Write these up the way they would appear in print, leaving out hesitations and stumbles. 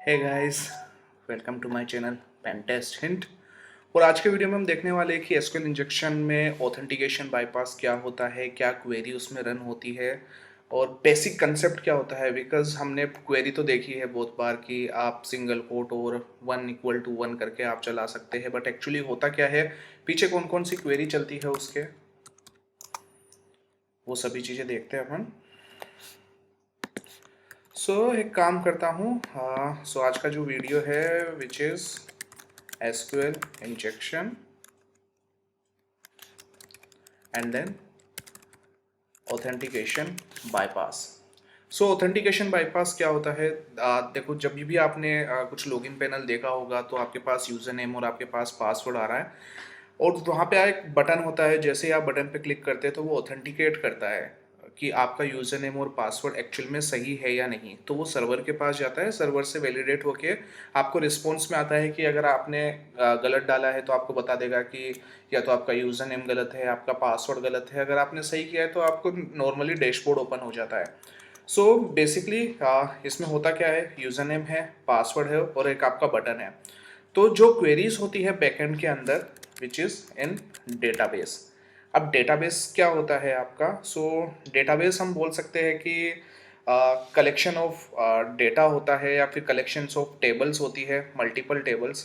Hey guys, welcome to my channel pen test hint. और आज के वीडियो में हम देखने वाले हैं कि एसक्यूएल इंजेक्शन में ऑथेंटिकेशन बाईपास क्या होता है, क्या क्वेरी उसमें रन होती है और बेसिक कंसेप्ट क्या होता है। बिकॉज हमने क्वेरी तो देखी है बहुत बार कि आप सिंगल कोट और 1 = 1 करके आप चला सकते हैं, बट एक्चुअली होता क्या है, पीछे कौन कौन सी क्वेरी चलती है उसके, वो सभी चीज़ें देखते हैं अपन। एक काम करता हूँ। आज का जो वीडियो है which is SQL injection and then authentication bypass। Authentication bypass क्या होता है? देखो, जब भी आपने कुछ लॉगिन पैनल देखा होगा तो आपके पास यूज़र नेम और आपके पास पासवर्ड आ रहा है और वहाँ पे एक बटन होता है। जैसे ही आप बटन पे क्लिक करते हैं तो वो ऑथेंटिकेट करता है कि आपका यूज़र नेम और पासवर्ड एक्चुअल में सही है या नहीं। तो वो सर्वर के पास जाता है, सर्वर से वैलिडेट होके आपको रिस्पॉन्स में आता है कि अगर आपने गलत डाला है तो आपको बता देगा कि या तो आपका यूज़र नेम गलत है, आपका पासवर्ड गलत है। अगर आपने सही किया है तो आपको नॉर्मली डैशबोर्ड ओपन हो जाता है। बेसिकली इसमें होता क्या है, यूज़र नेम है, पासवर्ड है और एक आपका बटन है। तो जो क्वेरीज होती है बैकएंड के अंदर विच इज़ इन डेटाबेस। अब डेटाबेस क्या होता है आपका? डेटाबेस हम बोल सकते हैं कि कलेक्शन ऑफ डेटा होता है या फिर कलेक्शंस ऑफ टेबल्स होती है, मल्टीपल टेबल्स।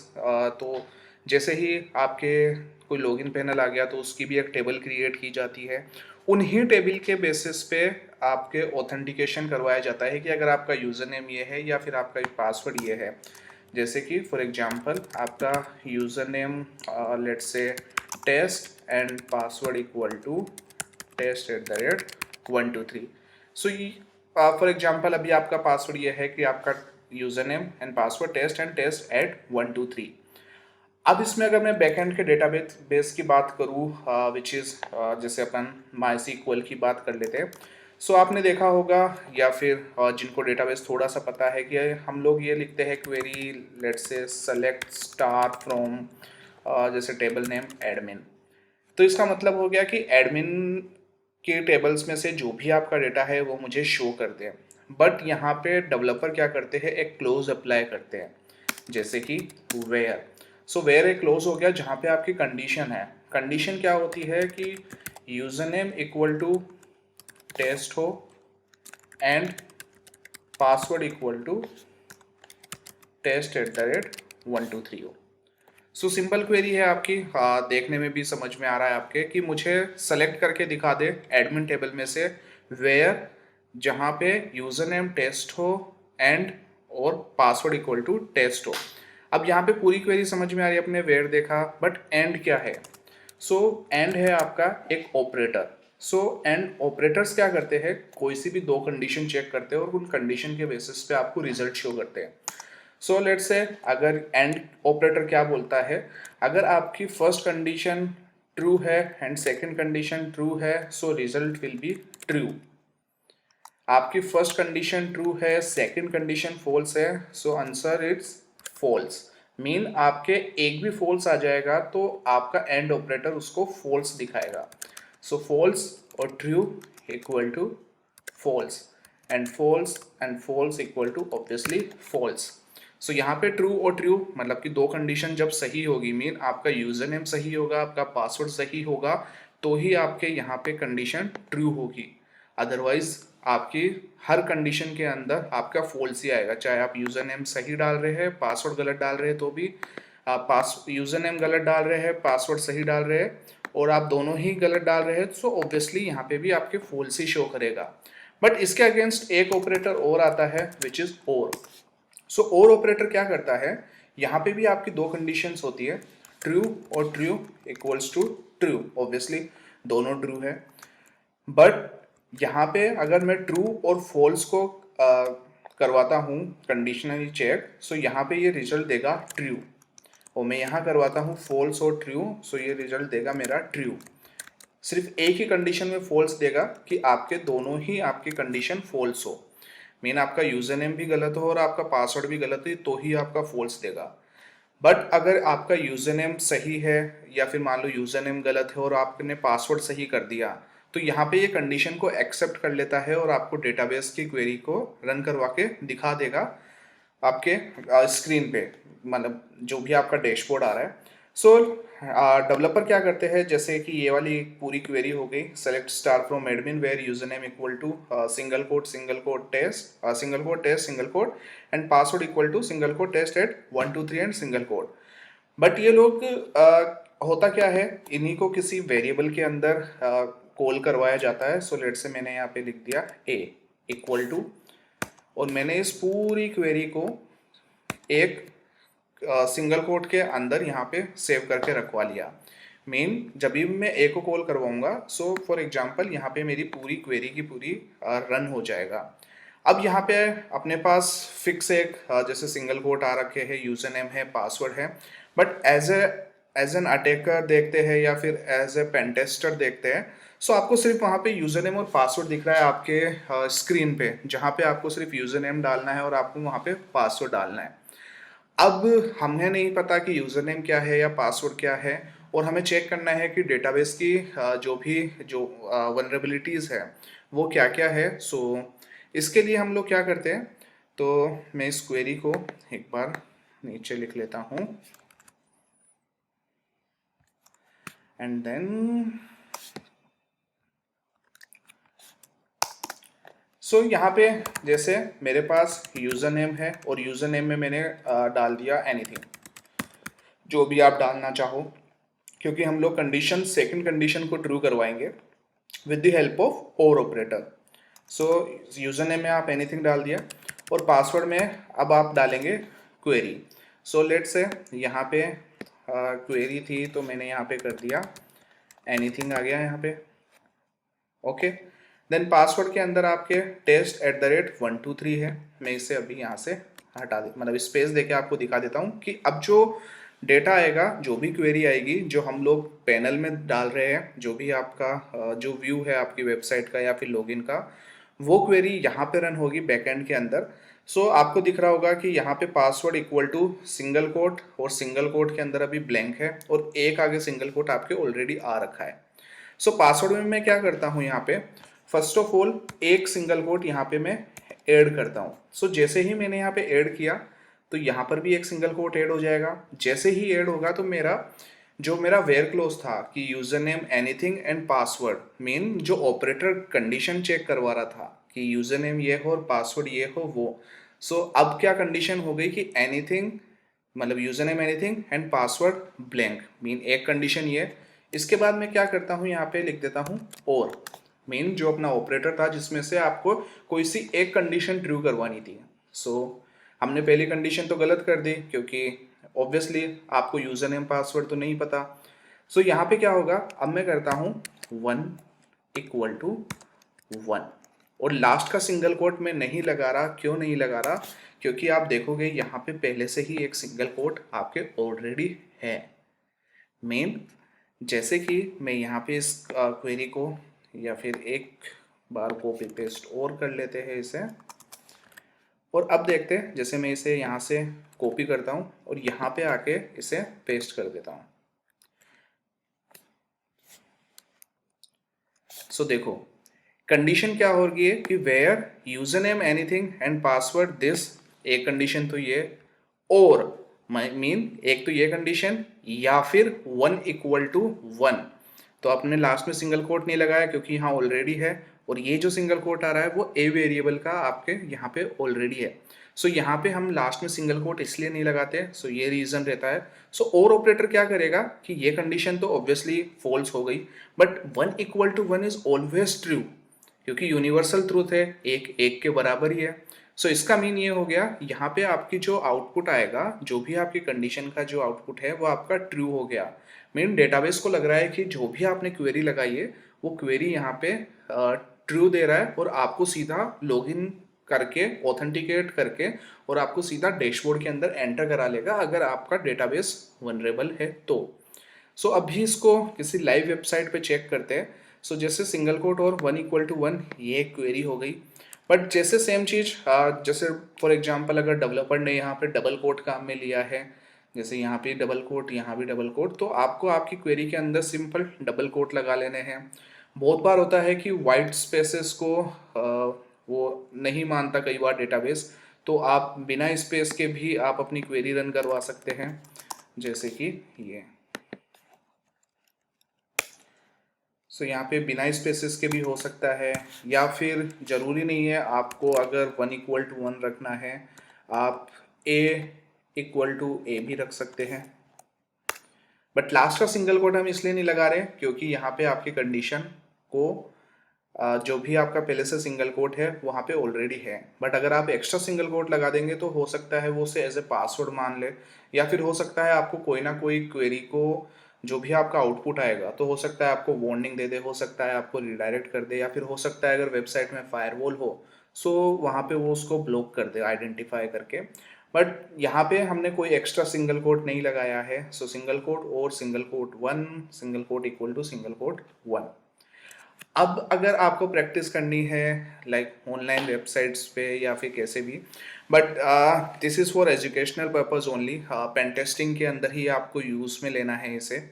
तो जैसे ही आपके कोई लॉगिन पैनल आ गया तो उसकी भी एक टेबल क्रिएट की जाती है। उन्हीं टेबल के बेसिस पे आपके ऑथेंटिकेशन करवाया जाता है कि अगर आपका यूज़र नेम ये है या फिर आपका पासवर्ड ये है। जैसे कि फॉर एग्जांपल आपका user name let's say test and password equal to test@123। So for example अभी आपका पासवर्ड ये है कि आपका user name and password test@123। अब इसमें अगर मैं बैकएंड के डेटाबेस बेस की बात करूँ विच इज़ जैसे अपन MySQL की बात कर लेते हैं। आपने देखा होगा या फिर जिनको डेटाबेस थोड़ा सा पता है कि हम लोग ये लिखते हैं query let's say select star from जैसे टेबल नेम एडमिन। तो इसका मतलब हो गया कि एडमिन के टेबल्स में से जो भी आपका डेटा है वो मुझे शो कर दे। बट यहाँ पे डेवलपर क्या करते हैं, एक क्लोज अप्लाई करते हैं जैसे कि वेयर। वेयर एक क्लोज हो गया जहाँ पे आपकी कंडीशन है। कंडीशन क्या होती है कि user name equal to test हो and password equal to test@123 हो। सिंपल क्वेरी है आपकी। देखने में भी समझ में आ रहा है आपके कि मुझे सेलेक्ट करके दिखा दे एडमिन टेबल में से वेयर जहाँ पे यूज़र नेम टेस्ट हो एंड और पासवर्ड इक्वल टू टेस्ट हो। अब यहाँ पे पूरी क्वेरी समझ में आ रही है, अपने वेयर देखा, बट एंड क्या है? एंड है आपका एक ऑपरेटर। एंड ऑपरेटर्स क्या करते हैं, कोई सी भी दो कंडीशन चेक करते हैं और उन कंडीशन के बेसिस पे आपको रिजल्ट शो करते हैं। लेट्स से अगर एंड ऑपरेटर क्या बोलता है, अगर आपकी फर्स्ट कंडीशन ट्रू है एंड सेकंड कंडीशन ट्रू है रिजल्ट विल बी ट्रू। आपकी फर्स्ट कंडीशन ट्रू है, सेकंड कंडीशन फॉल्स है, आंसर इट्स फॉल्स। मीन आपके एक भी फॉल्स आ जाएगा तो आपका एंड ऑपरेटर उसको फॉल्स दिखाएगा। फॉल्स और true equal to false and false equal to obviously false. यहाँ पे ट्रू और ट्रू मतलब कि दो कंडीशन जब सही होगी, मीन आपका यूजर नेम सही होगा, आपका पासवर्ड सही होगा, तो ही आपके यहाँ पे कंडीशन ट्रू होगी। अदरवाइज आपकी हर कंडीशन के अंदर आपका फॉल्स ही आएगा। चाहे आप यूजर नेम सही डाल रहे हैं, पासवर्ड गलत डाल रहे हैं, तो भी आप यूजर नेम गलत डाल रहे हैं, पासवर्ड सही डाल रहे हैं और आप दोनों ही गलत डाल रहे हैं, ऑब्वियसली यहाँ पे भी आपके फॉल्स ही शो करेगा। बट इसके अगेंस्ट एक ऑपरेटर और आता है विच इज और। और ऑपरेटर क्या करता है, यहाँ पे भी आपकी दो कंडीशंस होती है, ट्रू और true equals to true. Obviously दोनों ट्रू है, बट यहाँ पे अगर मैं ट्रू और फॉल्स को करवाता हूँ कंडीशनली चेक, यहाँ पे ये रिजल्ट देगा ट्रू, और मैं यहाँ करवाता हूँ फॉल्स और ट्रू, ये रिजल्ट देगा मेरा ट्रू। सिर्फ एक ही कंडीशन में फॉल्स देगा कि आपके दोनों ही आपकी कंडीशन फॉल्स हो, मीन आपका यूजर नेम भी गलत हो और आपका पासवर्ड भी गलत हो, तो ही आपका फॉल्स देगा। बट अगर आपका यूजर नेम सही है या फिर मान लो यूजर नेम गलत है और आपने पासवर्ड सही कर दिया, तो यहाँ पे ये कंडीशन को एक्सेप्ट कर लेता है और आपको डेटाबेस की क्वेरी को रन करवा के दिखा देगा आपके स्क्रीन पे, मतलब जो भी आपका डैशबोर्ड आ रहा है। सो डेवलपर क्या करते हैं, जैसे कि ये वाली पूरी क्वेरी हो गई, select star from admin where user name equal to single quote test single quote and password equal to single quote test at 123 and single quote. But ये लोग होता क्या है, इन्हीं को किसी वेरिएबल के अंदर कॉल करवाया जाता है। सो लेट से मैंने यहाँ पे लिख दिया ए इक्वल टू, और मैंने इस पूरी क्वेरी को एक सिंगल कोट के अंदर यहाँ पे सेव करके रखवा लिया। मेन जब भी मैं ए को कॉल करवाऊंगा, सो फॉर एग्जांपल यहाँ पे मेरी पूरी क्वेरी की पूरी रन हो जाएगा। अब यहाँ पे अपने पास फिक्स एक जैसे सिंगल कोट आ रखे हैं, यूजर नेम है, पासवर्ड है, बट एज एन अटैकर देखते हैं या फिर एज ए पेनटेस्टर देखते हैं, सो आपको सिर्फ वहाँ पे यूजर नेम और पासवर्ड दिख रहा है आपके स्क्रीन पे, जहाँ पे आपको सिर्फ यूजर नेम डालना है और आपको वहाँ पे पासवर्ड डालना है। अब हमें नहीं पता कि यूज़र नेम क्या है या पासवर्ड क्या है, और हमें चेक करना है कि डेटाबेस की जो वनरेबिलिटीज़ है वो क्या क्या है। सो इसके लिए हम लोग क्या करते हैं, तो मैं इस क्वेरी को एक बार नीचे लिख लेता हूँ एंड देन सो यहाँ पे जैसे मेरे पास यूज़र नेम है और यूज़र नेम में मैंने डाल दिया एनीथिंग, जो भी आप डालना चाहो, क्योंकि हम लोग कंडीशन सेकंड कंडीशन को ट्रू करवाएंगे विद द हेल्प ऑफ और ऑपरेटर। सो यूज़र नेम में आप एनीथिंग डाल दिया और पासवर्ड में अब आप डालेंगे क्वेरी। सो लेट से यहाँ पे क्वेरी थी तो मैंने यहाँ पे कर दिया एनीथिंग, आ गया यहाँ पे। ओके, देन पासवर्ड के अंदर आपके test@123 है। मैं इसे अभी यहाँ से हटा दे, मतलब स्पेस देके आपको दिखा देता हूँ कि अब जो डेटा आएगा, जो भी क्वेरी आएगी, जो हम लोग पैनल में डाल रहे हैं, जो भी आपका जो व्यू है आपकी वेबसाइट का या फिर लॉगिन का, वो क्वेरी यहाँ पे रन होगी बैकएंड के अंदर। सो आपको दिख रहा होगा कि यहाँ पे password equal to single quote, और सिंगल कोट के अंदर अभी ब्लैंक है और एक आगे सिंगल कोट आपके ऑलरेडी आ रखा है। सो पासवर्ड में मैं क्या करता हूँ, यहाँ पे फर्स्ट ऑफ ऑल एक सिंगल कोट यहाँ पे मैं ऐड करता हूँ। सो जैसे ही मैंने यहाँ पे ऐड किया तो यहाँ पर भी एक सिंगल कोट ऐड हो जाएगा। जैसे ही ऐड होगा तो मेरा वेयर क्लोज था कि user name anything and password, main जो ऑपरेटर कंडीशन चेक करवा रहा था कि यूजर नेम ये हो और पासवर्ड ये हो वो। सो अब क्या कंडीशन हो गई कि एनीथिंग, मतलब user name anything and password blank, mean एक कंडीशन ये। इसके बाद मैं क्या करता हूँ, यहाँ पे लिख देता हूँ और मेन जो अपना ऑपरेटर था जिसमें से आपको कोई सी एक कंडीशन ट्रू करवानी थी। सो हमने पहली कंडीशन तो गलत कर दी क्योंकि ऑब्वियसली आपको यूजर नेम पासवर्ड तो नहीं पता। सो यहाँ पे क्या होगा, अब मैं करता हूँ 1 इक्वल टू 1, और लास्ट का सिंगल कोट मैं नहीं लगा रहा। क्यों नहीं लगा रहा, क्योंकि आप देखोगे यहाँ पे पहले से ही एक सिंगल कोट आपके ऑलरेडी है। मेन जैसे कि मैं यहाँ पे इस क्वेरी को या फिर एक बार कॉपी पेस्ट और कर लेते हैं इसे, और अब देखते हैं, जैसे मैं इसे यहाँ से कॉपी करता हूँ और यहाँ पे आके इसे पेस्ट कर देता हूँ। सो देखो कंडीशन क्या हो रही है कि where user name anything and password this, एक कंडीशन तो ये, और मीन एक तो ये कंडीशन, या फिर 1 इक्वल टू 1। तो आपने लास्ट में सिंगल कोट नहीं लगाया क्योंकि यहाँ ऑलरेडी है, और ये जो सिंगल कोट आ रहा है वो ए वेरिएबल का आपके यहाँ पे ऑलरेडी है। सो यहाँ पे हम लास्ट में सिंगल कोट इसलिए नहीं लगाते, सो ये रीजन रहता है। सो और ऑपरेटर क्या करेगा कि ये कंडीशन तो ऑब्वियसली फॉल्स हो गई, but 1 equal to 1 is always true, क्योंकि यूनिवर्सल ट्रूथ है, एक एक के बराबर ही है। सो इसका मीन ये हो गया, यहाँ पे आपकी जो आउटपुट आएगा, जो भी आपकी कंडीशन का जो आउटपुट है वो आपका ट्रू हो गया। मीन डेटाबेस को लग रहा है कि जो भी आपने क्वेरी लगाई है वो क्वेरी यहाँ पे ट्रू दे रहा है, और आपको सीधा लॉगिन करके ऑथेंटिकेट करके और आपको सीधा डैशबोर्ड के अंदर एंटर करा लेगा अगर आपका डेटाबेस वनरेबल है तो। सो अभी इसको किसी लाइव वेबसाइट पे चेक करते हैं। सो जैसे सिंगल कोट और 1 इक्वल टू 1 ये क्वेरी हो गई, बट जैसे सेम चीज़ जैसे फॉर एग्जांपल अगर डेवलपर ने यहाँ पे डबल कोट काम में लिया है, जैसे यहाँ पे डबल कोट यहाँ भी डबल कोट, तो आपको आपकी क्वेरी के अंदर सिंपल डबल कोट लगा लेने हैं। बहुत बार होता है कि वाइट स्पेसेस को वो नहीं मानता कई बार डेटाबेस, तो आप बिना स्पेस के भी आप अपनी क्वेरी रन करवा सकते हैं, जैसे कि ये। सो यहाँ पे बिना स्पेसेस के भी हो सकता है, या फिर ज़रूरी नहीं है आपको अगर 1 = 1 रखना है, आप a = a भी रख सकते हैं। बट लास्ट का सिंगल कोट हम इसलिए नहीं लगा रहे क्योंकि यहाँ पे आपकी कंडीशन को जो भी आपका पहले से सिंगल कोट है वहाँ पे ऑलरेडी है। बट अगर आप एक्स्ट्रा सिंगल कोट लगा देंगे तो हो सकता है वो उसे एज ए पासवर्ड मान ले, या फिर हो सकता है आपको कोई ना कोई क्वेरी को जो भी आपका आउटपुट आएगा तो हो सकता है आपको वार्निंग दे दे, हो सकता है आपको रिडायरेक्ट कर दे, या फिर हो सकता है अगर वेबसाइट में फायरवॉल हो सो वहाँ पे वो उसको ब्लॉक कर दे आइडेंटिफाई करके। बट यहाँ पे हमने कोई एक्स्ट्रा सिंगल कोट नहीं लगाया है। सो सिंगल कोट और single coat 1, single quote = single quote 1। अब अगर आपको प्रैक्टिस करनी है लाइक ऑनलाइन वेबसाइट्स पे या फिर कैसे भी, but this is for educational purpose only, pen testing के अंदर ही आपको यूज़ में लेना है इसे।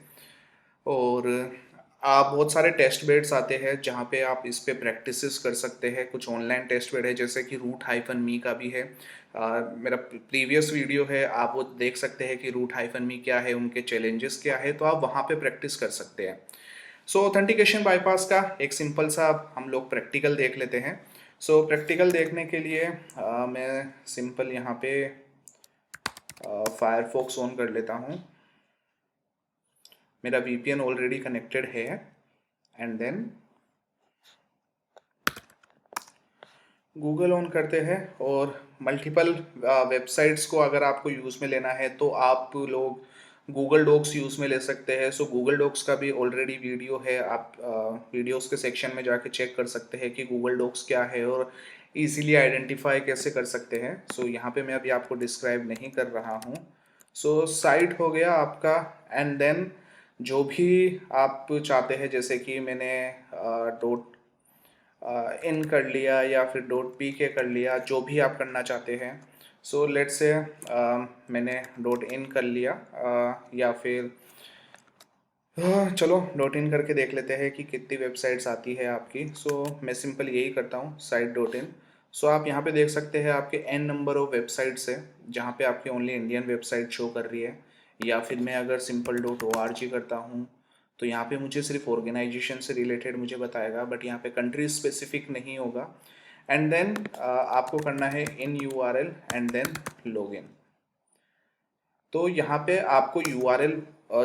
और आप बहुत सारे टेस्ट बेड्स आते हैं जहाँ पे आप इस पे प्रैक्टिसेस कर सकते हैं। कुछ ऑनलाइन टेस्ट बेड है जैसे कि रूट-मी का भी है। मेरा प्रीवियस वीडियो है, आप वो देख सकते हैं कि रूट-मी क्या है, उनके चैलेंजेस क्या है, तो आप वहाँ पे प्रैक्टिस कर सकते हैं। सो ऑथेंटिकेशन बाईपास का एक सिंपल सा हम लोग प्रैक्टिकल देख लेते हैं। सो प्रैक्टिकल देखने के लिए मैं सिंपल यहाँ पे फायरफॉक्स ऑन कर लेता हूँ। मेरा VPN ऑलरेडी कनेक्टेड है, एंड देन गूगल ऑन करते हैं। और मल्टीपल वेबसाइट्स को अगर आपको यूज़ में लेना है तो आप लोग गूगल डॉक्स यूज़ में ले सकते हैं। सो गूगल डॉक्स का भी ऑलरेडी वीडियो है, आप वीडियोस के सेक्शन में जाके चेक कर सकते हैं कि गूगल डॉक्स क्या है और इजीली आइडेंटिफाई कैसे कर सकते हैं। सो यहाँ पे मैं अभी आपको डिस्क्राइब नहीं कर रहा हूँ। सो साइट हो गया आपका, एंड देन जो भी आप चाहते हैं, जैसे कि मैंने डॉट इन कर लिया या फिर .pk कर लिया, जो भी आप करना चाहते हैं। सो लेट्स से मैंने .in कर लिया, या फिर चलो .in करके देख लेते हैं कि कितनी वेबसाइट्स आती है आपकी। सो मैं सिंपल यही करता हूँ site.in। सो आप यहाँ पे देख सकते हैं आपके n नंबर ऑफ वेबसाइट्स है जहाँ पे आपकी ओनली इंडियन वेबसाइट शो कर रही है। या फिर मैं अगर सिंपल .org करता हूँ तो यहाँ पे मुझे सिर्फ ऑर्गेनाइजेशन से रिलेटेड मुझे बताएगा, बट यहाँ पे कंट्री स्पेसिफिक नहीं होगा। एंड देन आपको करना है इन URL एंड देन लॉगिन। तो यहाँ पे आपको URL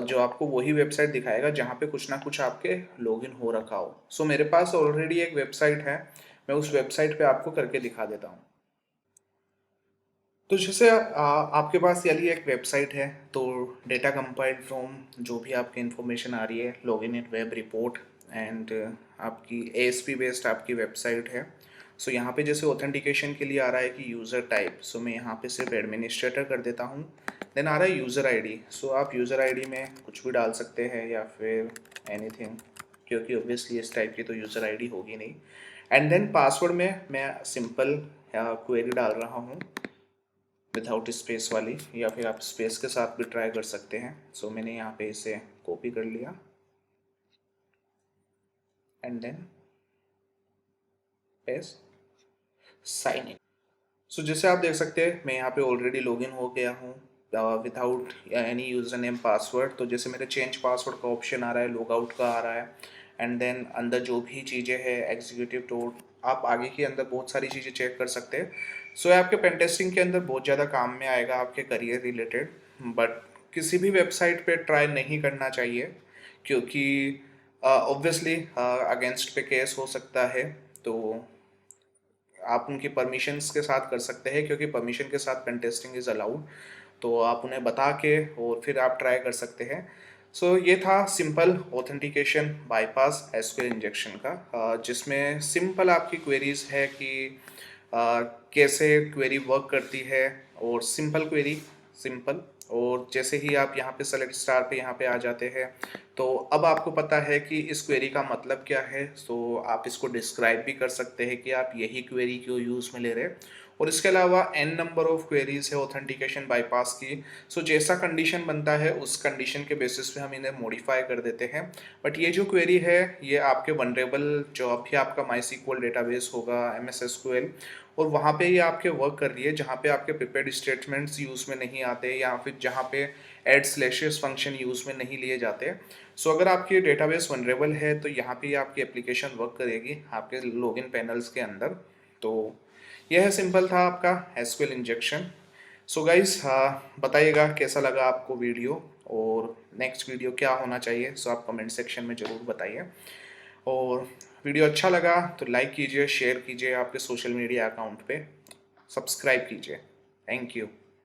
जो आपको वही वेबसाइट दिखाएगा जहाँ पे कुछ ना कुछ आपके लॉगिन हो रखा हो। सो मेरे पास ऑलरेडी एक वेबसाइट है, मैं उस वेबसाइट पे आपको करके दिखा देता हूँ। तो जैसे आपके पास यदि एक वेबसाइट है तो डेटा कंपाइल्ड फ्रॉम जो भी आपकी इन्फॉर्मेशन आ रही है, login in web report, and आपकी ASP बेस्ड आपकी वेबसाइट है। सो यहाँ पे जैसे ऑथेंटिकेशन के लिए आ रहा है कि यूज़र टाइप, सो मैं यहाँ पे सिर्फ एडमिनिस्ट्रेटर कर देता हूँ। देन आ रहा है यूज़र ID। सो आप यूज़र ID में कुछ भी डाल सकते हैं या फिर एनीथिंग, क्योंकि ऑब्वियसली इस टाइप की तो यूज़र ID होगी नहीं। एंड देन पासवर्ड में मैं सिंपल क्वेरी डाल रहा हूँ विदाउट स्पेस वाली, या फिर आप स्पेस के साथ भी ट्राई कर सकते हैं। सो मैंने यहाँ पे इसे कॉपी कर लिया and then paste sign in. So जैसे आप देख सकते हैं मैं यहाँ पे ऑलरेडी लॉगिन हो गया हूँ without any user name password. तो जैसे मेरे चेंज पासवर्ड का ऑप्शन आ रहा है, लॉग आउट का आ रहा है, एंड देन अंदर जो भी चीज़ें हैं एग्जीक्यूटिव टूल, आप आगे के अंदर बहुत सारी चीज़ें चेक कर सकते हैं। सो ये आपके पेन टेस्टिंग के अंदर बहुत ज़्यादा काम में आएगा आपके करियर रिलेटेड। बट किसी भी वेबसाइट पे ट्राई नहीं करना चाहिए क्योंकि ऑब्वियसली अगेंस्ट पे केस हो सकता है। तो आप उनकी परमिशंस के साथ कर सकते हैं क्योंकि परमिशन के साथ पेन टेस्टिंग इज़ अलाउड। तो आप उन्हें बता के और फिर आप ट्राई कर सकते हैं। सो ये था simple authentication bypass SQL injection का, जिसमें सिंपल आपकी क्वेरीज है कि कैसे क्वेरी वर्क करती है, और सिंपल क्वेरी सिंपल। और जैसे ही आप यहाँ पे सेलेक्ट स्टार पे यहाँ पे आ जाते हैं तो अब आपको पता है कि इस क्वेरी का मतलब क्या है। सो आप इसको डिस्क्राइब भी कर सकते हैं कि आप यही क्वेरी क्यों यूज़ में ले रहे हैं, और इसके अलावा n नंबर ऑफ क्वेरीज है ऑथेंटिकेशन बाईपास की। सो जैसा कंडीशन बनता है उस कंडीशन के बेसिस पे हम इन्हें मॉडिफाई कर देते हैं। बट ये जो क्वेरी है ये आपके वनरेबल जो अभी आपका MySQL डेटाबेस होगा MS SQL, और वहाँ पे ये आपके वर्क कर रही है जहाँ पे आपके प्रिपेयर्ड स्टेटमेंट्स यूज़ में नहीं आते या फिर जहाँ पे ऐड स्लैशेस फंक्शन यूज़ में नहीं लिए जाते। सो अगर आपकी डेटाबेस वनरेबल है तो यहाँ पे ये आपकी एप्लीकेशन वर्क करेगी आपके लॉगिन पैनल्स के अंदर। तो यह सिंपल था आपका एसक्यूएल इंजेक्शन। सो गाइस बताइएगा कैसा लगा आपको वीडियो, और नेक्स्ट वीडियो क्या होना चाहिए, सो आप कमेंट सेक्शन में ज़रूर बताइए। और वीडियो अच्छा लगा तो लाइक कीजिए, शेयर कीजिए आपके सोशल मीडिया अकाउंट पे, सब्सक्राइब कीजिए। Thank you.